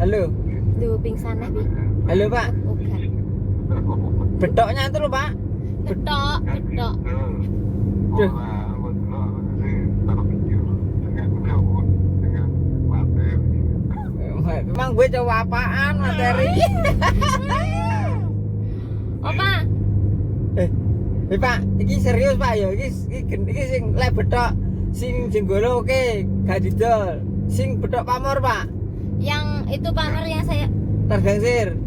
Halo. Duh, pingsan nih, Bi. Halo, Pak. Oke. Bedoknya itu loh, Pak. Betok. Duh. Emang gue coba apaan materi? Opa, Pak, ini serius Pak ya, ini sing lek bedok sing jenggolo oke, gak didol. Sing bedok pamor Pak, yang itu pamer yang saya tergangsir.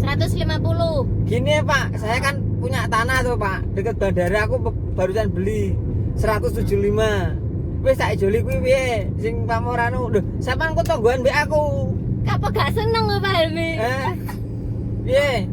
150. Gini ya Pak, saya kan punya tanah tuh Pak, deket bandara aku barusan beli 175. Wis tak joli kuwi piye? Sing pamor anu, lho, sampean kok tonggoan mbek aku. Apa gak seneng Pak Helmi? Piye?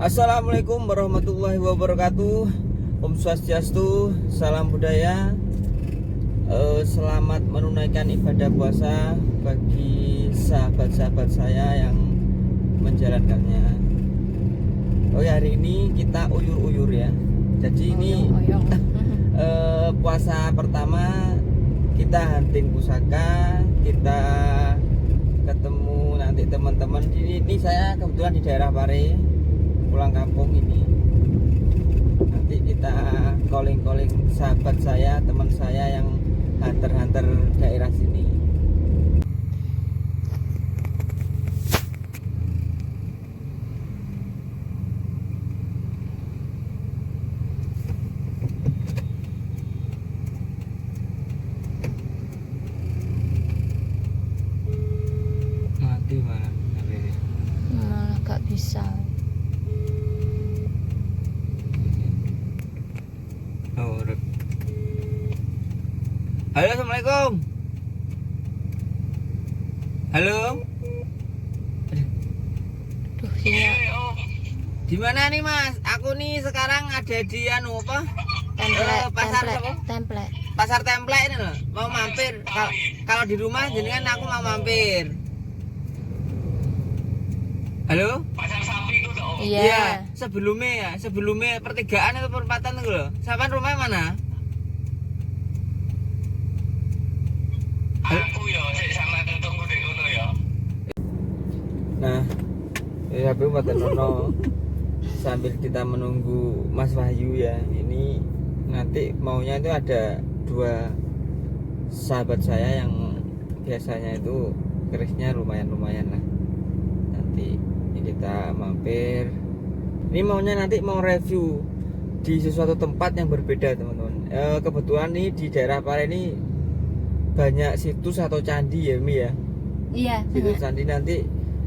Assalamualaikum warahmatullahi wabarakatuh. Om Swastiastu, salam budaya. Selamat menunaikan ibadah puasa bagi sahabat-sahabat saya yang menjalankannya. Oh ya, hari ini kita uyur-uyur ya. Jadi ini puasa pertama kita hunting pusaka, kita ketemu nanti teman-teman. Ini saya kebetulan di daerah Pare, pulang kampung ini. Nanti kita calling sahabat saya, teman saya yang hunter daerah sini. Mati malah Malah gak bisa. Oh, halo, assalamualaikum. Halo. Duh, sinyal. Di mana nih Mas? Aku nih sekarang ada di anu apa? Template. Pasar Template ini loh. Mau mampir. Kalau di rumah jenengan aku mau mampir. Halo? Pasar Sapi itu loh. Iya. Sebelumnya pertigaan atau perempatan itu loh. Sampai rumahnya mana? Aku ya, saya sama tunggu di kono ya. Nah, ya buat Nono. Sambil kita menunggu Mas Wahyu ya. Ini nanti maunya itu ada dua sahabat saya yang biasanya itu kerisnya lumayan lah. Nanti kita mampir. Ini maunya nanti mau review di sesuatu tempat yang berbeda teman-teman. Kebetulan nih di daerah Pare ini banyak situs atau candi ya Mi ya. Iya. Situs candi nanti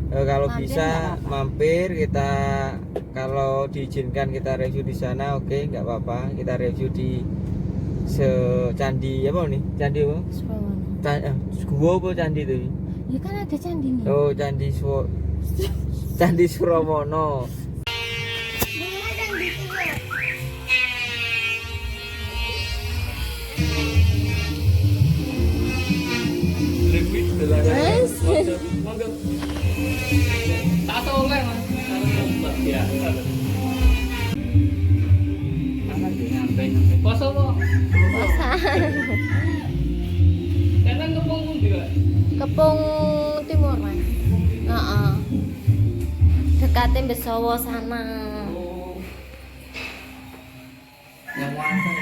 kalau Mampir bisa nggak apa-apa. mampir kita, kalau diizinkan kita review di sana, oke, nggak apa-apa, kita review di candi apa nih, candi apa? Gua apa candi itu? Ya kan ada candi nih. Oh, candi Suramono. Tak soleh mas. Ya. Mana dia nyampe. Poso kok. Karena kepung juga. Kepung Timur Mas. Heeh. Dekatnya Besowo sana. Yang mana?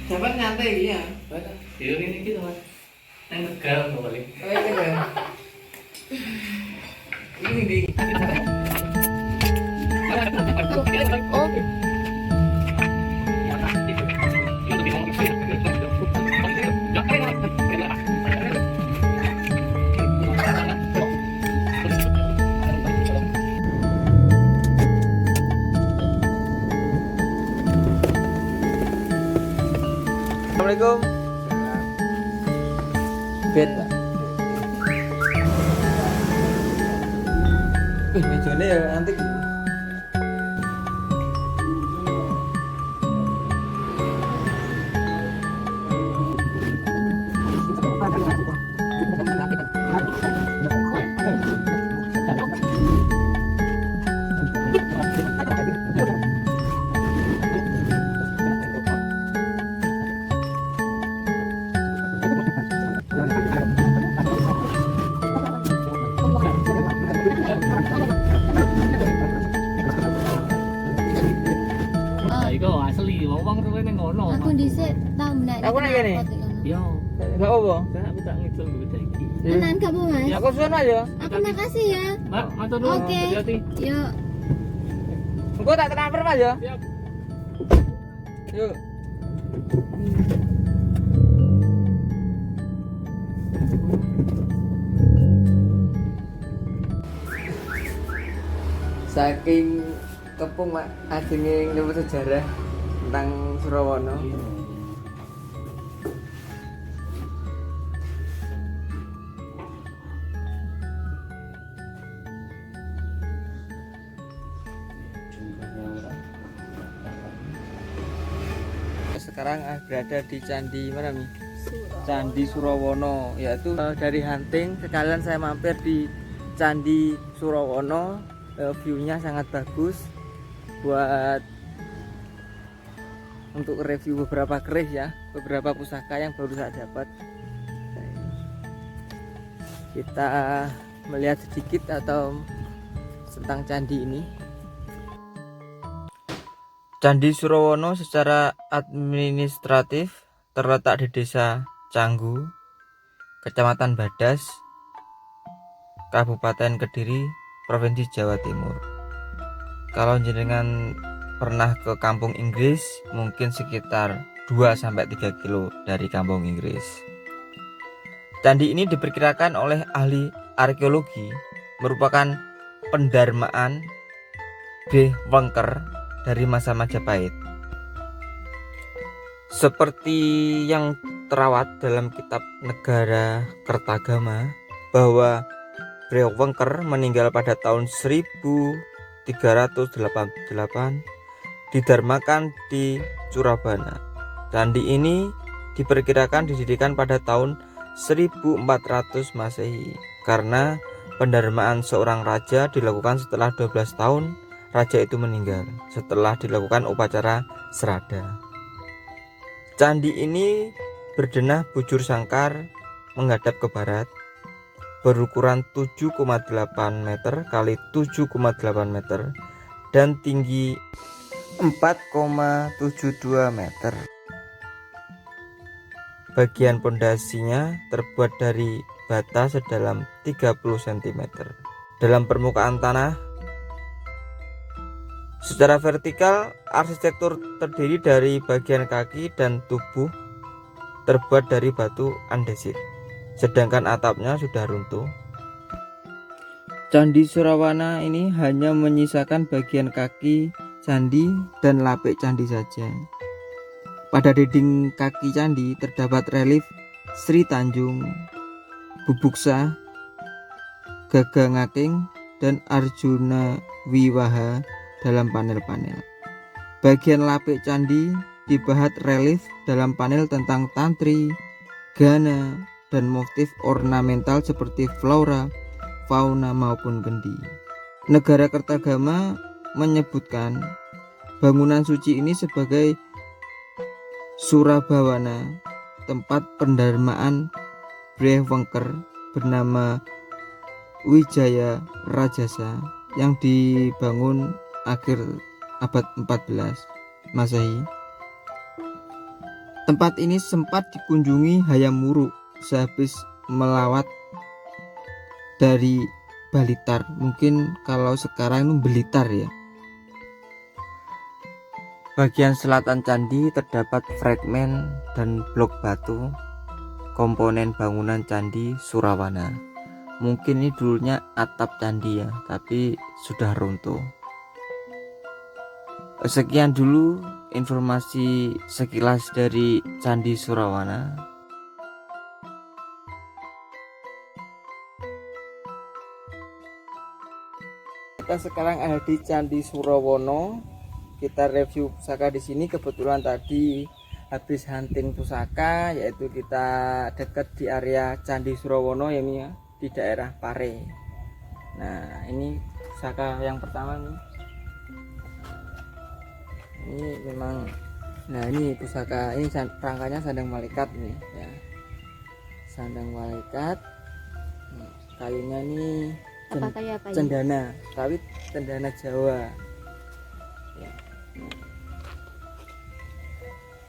Sahabat nyantai ya. Ini gitu mas. Yang tegal kembali. Oh iya kan. Ini di. Oh, Assalamualaikum. bed. Mejane ya antik. Nah, iku asli, wong ruwe ning ngono. Aku dhisik tau menaik. Aku nang kene. Yo, Enggak apa? kan aku tak ngidul dulu iki. Tenan gak apa Mas? Ya aku suwun aja. Aku makasih ya. Mbak, matur nuwun. Oke. Hati-hati. Yuk. Engko tak transfer Mas ya. Siap. Yuk. Saking kepung mak ajenge nyebut sejarah tentang Surawana. Sekarang berada di Candi mana Mi? Candi Surawana, yaitu dari hunting sekalian saya mampir di Candi Surawana. View-nya sangat bagus buat untuk review beberapa keris ya, beberapa pusaka yang baru saya dapat. Kita melihat sedikit atau tentang candi ini. Candi Surawana secara administratif terletak di Desa Canggu, Kecamatan Badas, Kabupaten Kediri, Provinsi Jawa Timur. Kalau jenengan pernah ke kampung Inggris, mungkin sekitar 2-3 kilo dari kampung Inggris. Candi ini diperkirakan oleh ahli arkeologi merupakan pendarmaan B. Wengker dari masa Majapahit. Seperti yang terawat dalam kitab Negara Kertagama bahwa Brea Wengker meninggal pada tahun 1388, didarmakan di Curabana. Candi ini diperkirakan didirikan pada tahun 1400 Masehi karena pendarmaan seorang raja dilakukan setelah 12 tahun raja itu meninggal setelah dilakukan upacara serada. Candi ini berdenah bujur sangkar menghadap ke barat, berukuran 7,8 meter kali 7,8 meter dan tinggi 4,72 meter. Bagian pondasinya terbuat dari bata sedalam 30 cm. Dalam permukaan tanah secara vertikal, arsitektur terdiri dari bagian kaki dan tubuh terbuat dari batu andesit, sedangkan atapnya sudah runtuh. Candi Surawana ini hanya menyisakan bagian kaki candi dan lapik candi saja. Pada dinding kaki candi terdapat relief Sri Tanjung, Bubuksa, Gaga Ngaking, dan Arjuna Wiwaha dalam panel-panel. Bagian lapik candi dibahat relief dalam panel tentang tantri, gana, dan motif ornamental seperti flora, fauna maupun kendi. Negara Kertagama menyebutkan bangunan suci ini sebagai Surabhawana, tempat pendarmaan Brea Wengker bernama Wijaya Rajasa yang dibangun akhir abad 14 Masehi. Tempat ini sempat dikunjungi Hayam Wuruk sehabis melawat dari Balitar. Mungkin kalau sekarang itu Blitar ya. Bagian selatan candi terdapat fragmen dan blok batu komponen bangunan Candi Surawana. Mungkin ini dulunya atap candi ya, tapi sudah runtuh. Sekian dulu informasi sekilas dari Candi Surawana. kita sekarang ada di Candi Surowono. Kita review pusaka di sini. Kebetulan tadi habis hunting pusaka, yaitu kita dekat di area Candi Surowono ya Mi, ya, di daerah Pare. Nah ini pusaka yang pertama nih. Ini memang, nah ini pusaka ini rangkanya sandang malaikat nih ya, sandang malaikat. Kayunya nih Apa kayu apa ini? cendana, tapi cendana Jawa ya.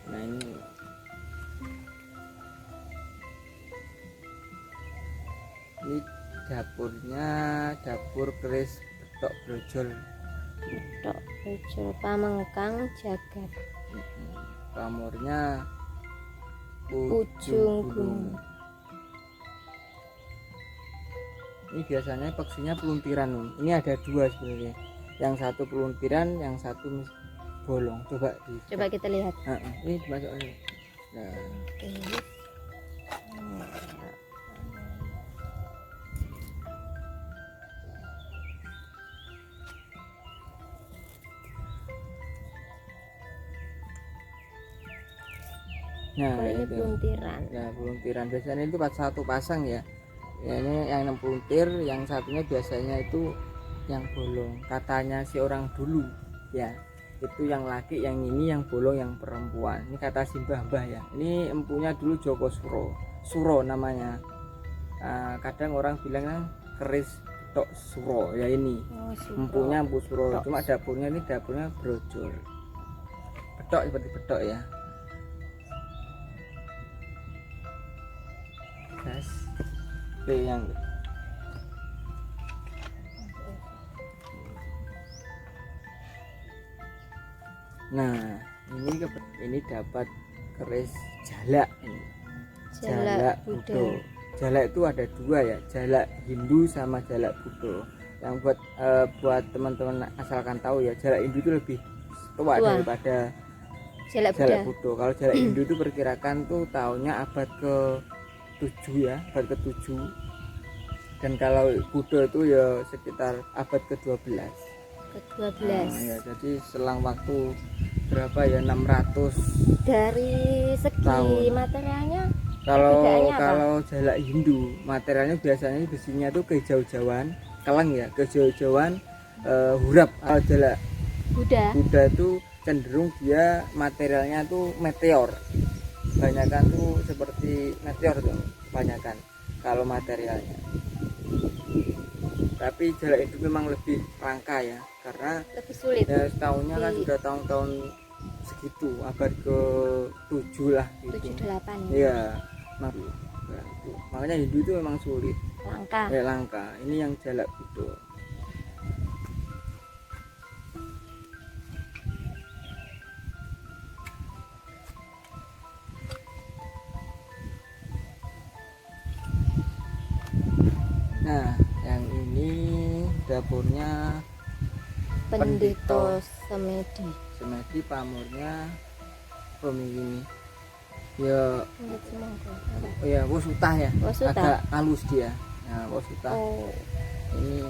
Nah ini dapurnya, dapur keris Betok Brojol. Tok Brojol Pamengkang Jagat. Pamornya Ujung Gunung. Ini biasanya peksinya peluntiran. Ini ada dua sebenarnya, yang satu peluntiran, yang satu bolong. Coba Coba kita lihat. ini dimasukkan. Nah Oke. nah Oh, ini itu. peluntiran. Nah peluntiran biasanya itu satu pasang ya. Ya, ini yang 6 peluntir, yang satunya biasanya itu yang bolong. Katanya si orang dulu ya, itu yang laki, yang ini yang bolong, yang perempuan. Ini kata si mbah-mbah ya. Ini empunya dulu Joko Suro namanya. Kadang orang bilang kan keris Betok Suro ya ini. Oh, Suro. Empunya Empu Suro. Betok. Cuma dapurnya ini dapurnya brojol. Betok seperti betok ya. Gas. Oke, yang nah ini dapat keris jalak ini. Jalak Buddha. Jalak itu ada dua ya, jalak Hindu sama jalak Buddha. Yang buat teman-teman asalkan tahu ya, jalak Hindu itu lebih tua Tua. daripada Jalak jalak Buddha. Buddha. Kalau jalak Hindu itu perkirakan tuh tahunnya abad ke-7 ya, abad ke-7. Dan kalau Buddha itu ya sekitar abad ke-12. Ke-12. Ya, jadi selang waktu berapa ya, 600 Dari segi tahun. materialnya Kalau perbedaannya apa? kalau jalak Hindu materialnya biasanya besinya tuh kehijau-hijauan, keleng ya, kehijau-hijauan, hurap. Kalau jalak Buddha. Buddha itu cenderung dia materialnya tuh meteor. Kebanyakan tuh seperti meteor tuh kebanyakan kalau materialnya. Tapi jalak itu memang lebih langka ya, karena Lebih sulit. ya tahunnya kan sudah tahun-tahun segitu, abad ke-7 lah gitu. 78 ya. Iya. Makanya Hindu itu memang sulit, Langka. ya langka. Ini yang jalak Buddha. Nah, yang ini dapurnya Pendito Semedi. Semedi, pamornya pemini. Ya, Pendito Semongko. oh ya, Wosutah ya. Wosutah. Agak halus dia. Nah, Wosutah. Oh, Ini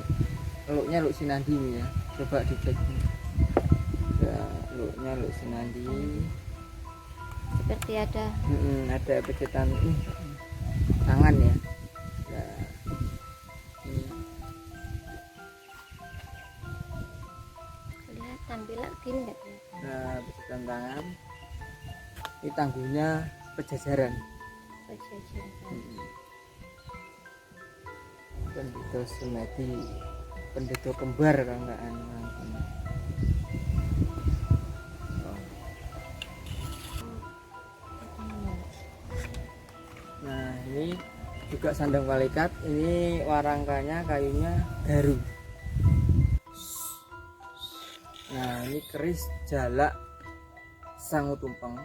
eluknya eluk Sinandi ini ya. Coba dicek. Ya, eluknya eluk Sinandi. seperti ada Ada pecetan tangan ya. Nah, ini. kelihatan bilang gini nggak kelihatan. Nah, pecetan tangan. Ini tangguhnya Pejajaran. Pejajaran. Pendito Semedi, pendito kembar kalau nggak anu. Nah ini juga sandang malaikat. Ini warangkanya kayunya garu. Nah ini keris jalak Sangu Tumpeng.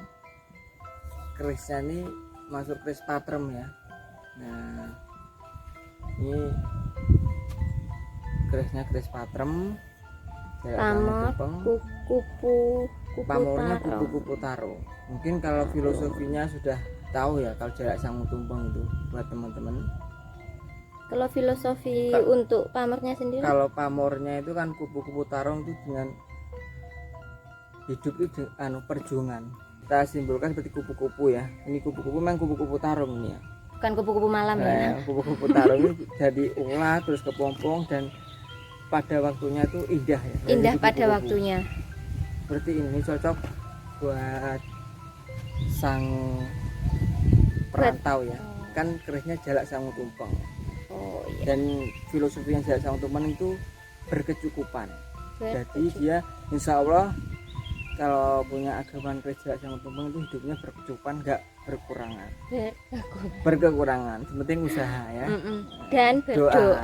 Kerisnya ini masuk keris patrem ya. Nah ini kerisnya keris patrem, jalak Sangu Pamor Tumpeng. kupu Pamornya taro. kupu-kupu taro. Mungkin kalau filosofinya sudah tahu ya kalau jalak Sangu Tumpeng itu buat teman-teman. Kalau filosofi Ka- untuk pamornya sendiri, Kalau pamornya itu kan kupu-kupu tarung itu dengan hidup itu perjuangan. Kita simbolkan seperti kupu-kupu ya. Ini kupu-kupu memang kupu-kupu tarung ini ya. bukan kupu-kupu malam ya. Kupu-kupu tarung ini jadi ulah terus kepompong dan pada waktunya itu indah ya. Indah Jadi pada kupu-kupu. waktunya. Seperti ini cocok buat sang perantau ya. Kan kerisnya jalak sangu tumpeng. Oh iya. Dan filosofi yang jalak sangu tumpeng itu berkecukupan. Jadi dia insya Allah kalau punya agama keris jalak sangu tumpeng itu hidupnya berkecukupan, nggak berkurangan. Berkekurangan, penting usaha ya. Dan berdoa.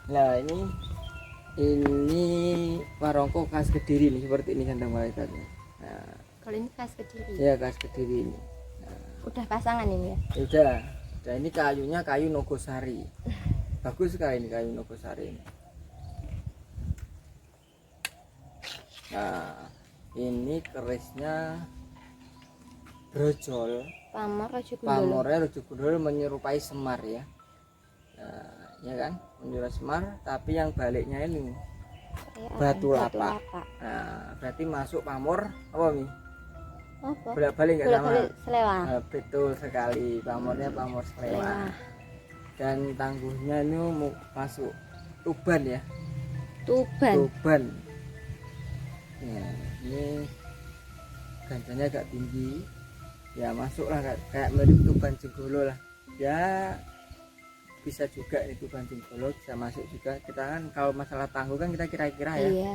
Nah ini warongko khas Kediri nih, seperti ini sandang malaikatnya. Nah, Kalau ini khas Kediri. ya khas Kediri ini. Udah pasangan ini ya. Udah ini kayunya kayu Nogosari. Bagus sekali ini kayu Nogosari ini. Nah, ini kerisnya brojol. Pamornya Rojo Gundul menyerupai Semar ya. Nah, ya kan? Menyerupai Semar, tapi yang baliknya ini batu lapak. Nah, berarti masuk pamor apa Mi? Apa? Bolak-balik nggak sama? Selewa. Nah, betul sekali, pamornya pamor Selewa. Dan tangguhnya ini masuk Tuban ya. Tuban. Ya, ini ganjanya agak tinggi. Ya masuklah kayak mirip Tuban Jenggolo lah. Ya bisa juga itu Tuban Jenggolo bisa masuk juga. Kita kan kalau masalah tangguh kan kita kira-kira ya. Iya.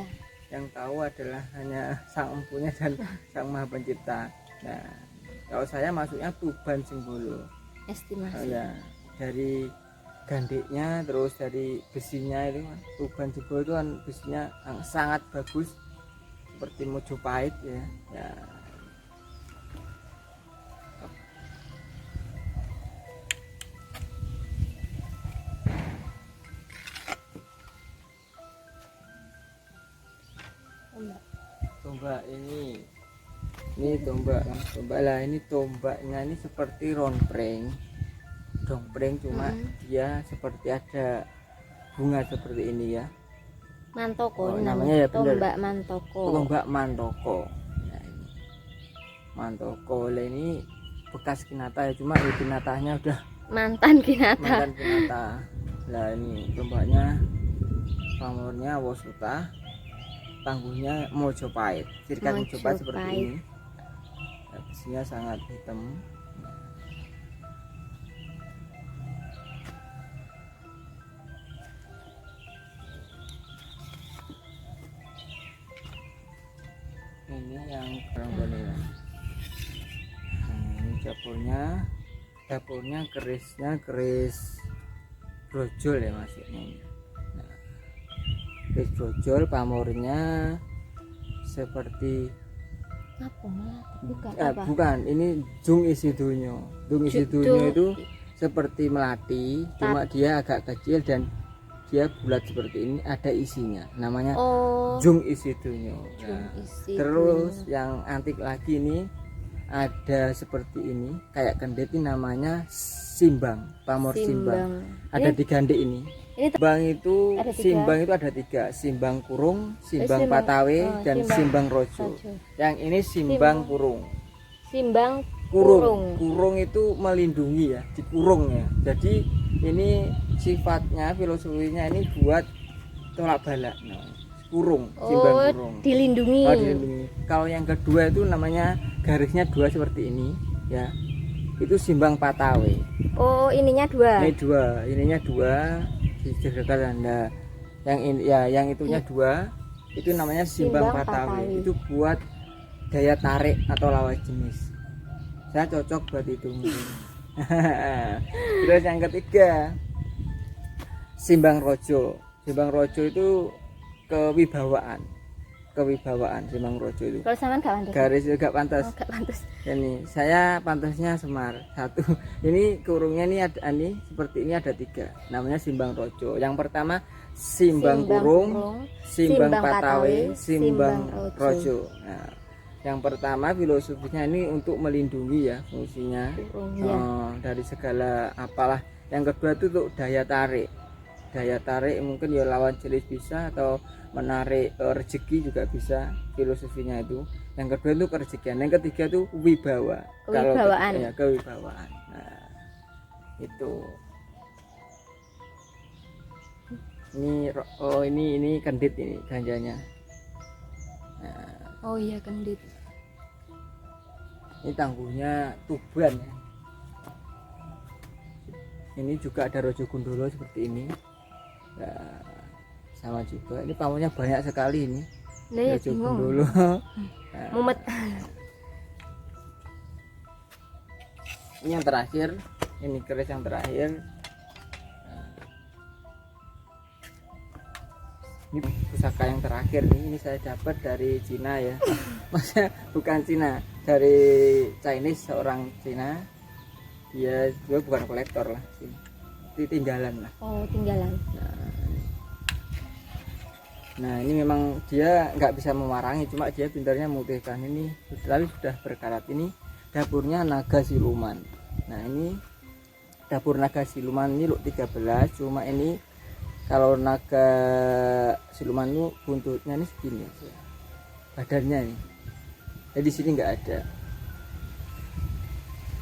Yang tahu adalah hanya Sang Empunya dan Sang Maha Pencipta. Nah, kalau saya masuknya Tuban Jenggolo. Estimasi. Ya, dari gandiknya terus dari besinya itu kan Tuban Jenggolo itu kan besinya sangat bagus seperti Mojopahit ya. Ya. Tombak ini tombak lah, ini tombaknya ini seperti dongpreng cuma dia seperti ada bunga seperti ini ya. Mantoko namanya ya bener. Tombak mantoko. Ya, ini mantoko lah, ini bekas kinata ya, cuma ya kinatanya udah mantan kinata. Lah ini tombaknya pamornya Wosuta, tangguhnya Mojopahit, sirkan Mojopahit seperti ini. Ya, besinya sangat hitam. Ini yang kerangkone. Ini dapurnya kerisnya keris brojol ya maksudnya. Nah, keris brojol pamornya seperti bukan, ini Dung Isi Dunyo. Dung Isi Dunyo itu seperti melati, cuma dia agak kecil dan dia bulat seperti ini, ada isinya, namanya Jung Isi Dunyo. Nah, terus yang antik lagi ini ada seperti ini kayak kendit, ini namanya simbang, pamor simbang. Ada di gandik ini. Simbang itu ada tiga, simbang kurung, simbang patawe, dan simbang rojo. Yang ini simbang kurung. Kurung itu melindungi ya, dikurung ya. Jadi ini sifatnya, filosofinya ini buat tolak balak. Nah, kurung, simbang kurung. Dilindungi. Kalau yang kedua itu namanya garisnya dua seperti ini ya. Itu simbang patawe. Oh, ininya dua. Ininya dua. Disegregat Anda. Yang ini ya, yang itunya dua. Itu namanya simbang patawe. Itu buat daya tarik atau lawan jenis. Saya cocok buat itu. Terus yang ketiga simbang rojo. Simbang rojo itu kewibawaan simbang rojo itu. Kalau sampean gak pantas. Garis juga pantas. Gak pantas. Ini saya pantasnya Semar. Satu. Ini kurungnya ini ada ini seperti ini ada tiga. Namanya simbang rojo. Yang pertama simbang kurung, simbang patawe, simbang rojo. Nah, Yang pertama filosofinya ini untuk melindungi ya fungsinya dari segala apalah. Yang kedua itu untuk daya tarik mungkin ya lawan jenis bisa, atau menarik rezeki juga bisa filosofinya itu. Yang kedua itu kerezekian, yang ketiga itu kewibawaan. Ya, kewibawaan. Nah itu ini kendit ini ganjanya. Nah, oh iya kendit. Ini tangguhnya Tuban ya. Ini juga ada Rojo Gundolo seperti ini. Nah, sama juga. Ini pamornya banyak sekali ini. Ya, Rojo Gundolo. Nah, mumet. Ini yang terakhir. Ini keris yang terakhir. Ini pusaka yang terakhir nih, ini saya dapat dari Cina ya. Maksudnya bukan Cina, dari Chinese, seorang Cina. Dia bukan kolektor lah, ini tinggalan lah. Oh tinggalan. Nah ini memang dia nggak bisa mewarangi, cuma dia pintarnya memutihkan. Ini tapi sudah berkarat. Ini dapurnya naga siluman. Nah ini dapur naga siluman ini look 13, cuma ini kalau naga siluman itu buntutnya ini segini badannya nih. Jadi di sini nggak ada.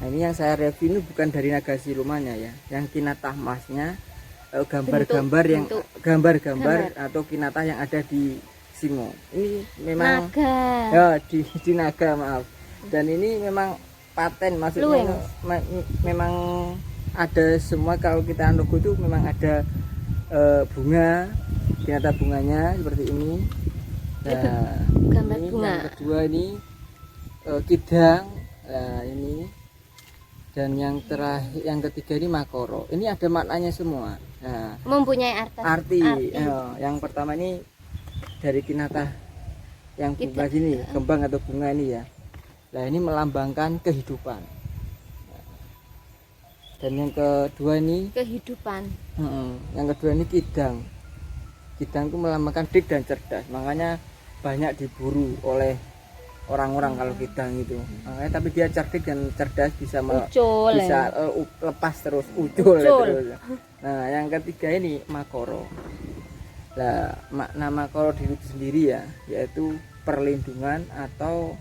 Nah ini yang saya review ini bukan dari naga silumannya ya, yang kinatah emasnya, gambar-gambar yang gambar-gambar atau kinatah yang ada di Singo. Ini memang naga. Ya di naga, maaf. Dan ini memang paten, maksudnya memang ada semua. Kalau kita logo itu memang ada bunga, kinatah bunganya seperti ini. Nah, gambar ini bunga. Yang kedua ini kidang. Nah, ini. Dan yang terakhir, yang ketiga ini makoro. Ini ada maknanya semua. Nah, mempunyai arti. Yang pertama ini dari kinatah yang bunga gini, kembang atau bunga ini ya. Nah, ini melambangkan kehidupan. Dan yang kedua ini kehidupan. Yang kedua ini kidang. Kidang itu melambangkan dik dan cerdas. Makanya banyak diburu oleh orang-orang kalau kidang itu. Makanya tapi dia cerdik dan cerdas, bisa lepas terus, ucul terus. Nah, yang ketiga ini makoro. Nah, makna makoro diri itu sendiri ya, yaitu perlindungan atau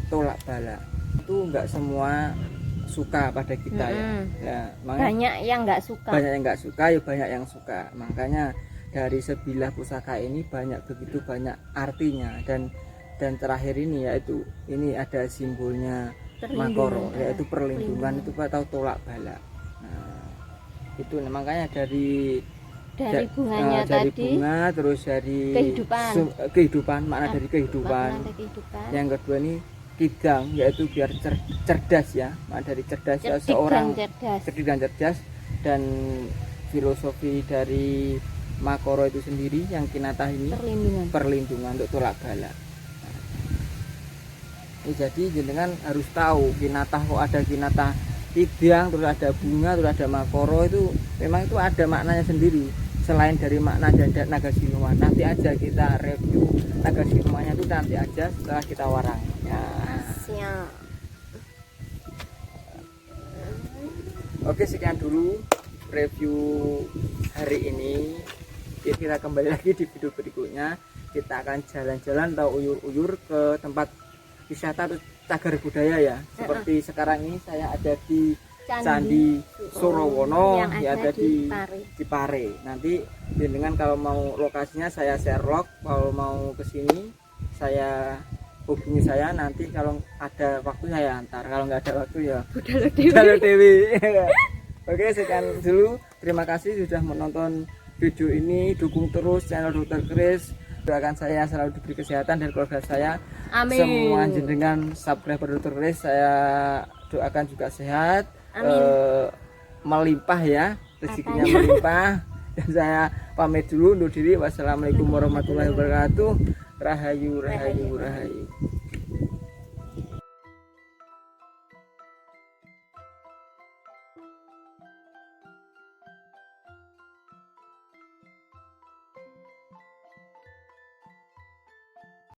tolak bala. Itu enggak semua suka pada kita ya. Banyak yang nggak suka. Banyak yang nggak suka, ya banyak yang suka. Makanya dari sebilah pusaka ini begitu banyak artinya. Dan terakhir ini yaitu ini ada simbolnya makoro, yaitu perlindungan itu atau tolak bala. Nah, itu makanya dari bunganya dari tadi, bunga, terus dari kehidupan, makna dari kehidupan. Yang kedua ini kidang, yaitu biar cerdas ya, makna dari cerdas ya, seorang cerdik dan cerdas. Dan filosofi dari makoro itu sendiri yang kinatah ini perlindungan untuk tolak bala. Jadi jenengan harus tahu kinatah, kok ada kinatah kidang, terus ada bunga, terus ada makoro, itu memang itu ada maknanya sendiri selain dari makna dan naga siluman. Nanti aja kita review naga silumannya itu, nanti aja setelah kita warang ya. Siap. Oke, sekian dulu review hari ini. Kita kembali lagi di video berikutnya. Kita akan jalan-jalan atau uyur-uyur ke tempat wisata atau cagar budaya ya. Seperti sekarang ini saya ada di Candi Sorowono yang ada di Pare. Nanti dengan kalau mau lokasinya saya share log. Kalau mau ke sini saya hubungi saya, nanti kalau ada waktu saya antar. Kalau nggak ada waktu ya Budal Dewi. Oke, sekian dulu. Terima kasih sudah menonton video ini. Dukung terus channel Dr. Kris. Doakan saya selalu diberi kesehatan dan keluarga saya. Amin. Semua jenengan subscriber Dr. Kris saya doakan juga sehat. Melimpah ya, rezekinya melimpah. Dan saya pamit dulu undur diri. Wassalamualaikum warahmatullahi wabarakatuh. Rahayu, rahayu, rahayu.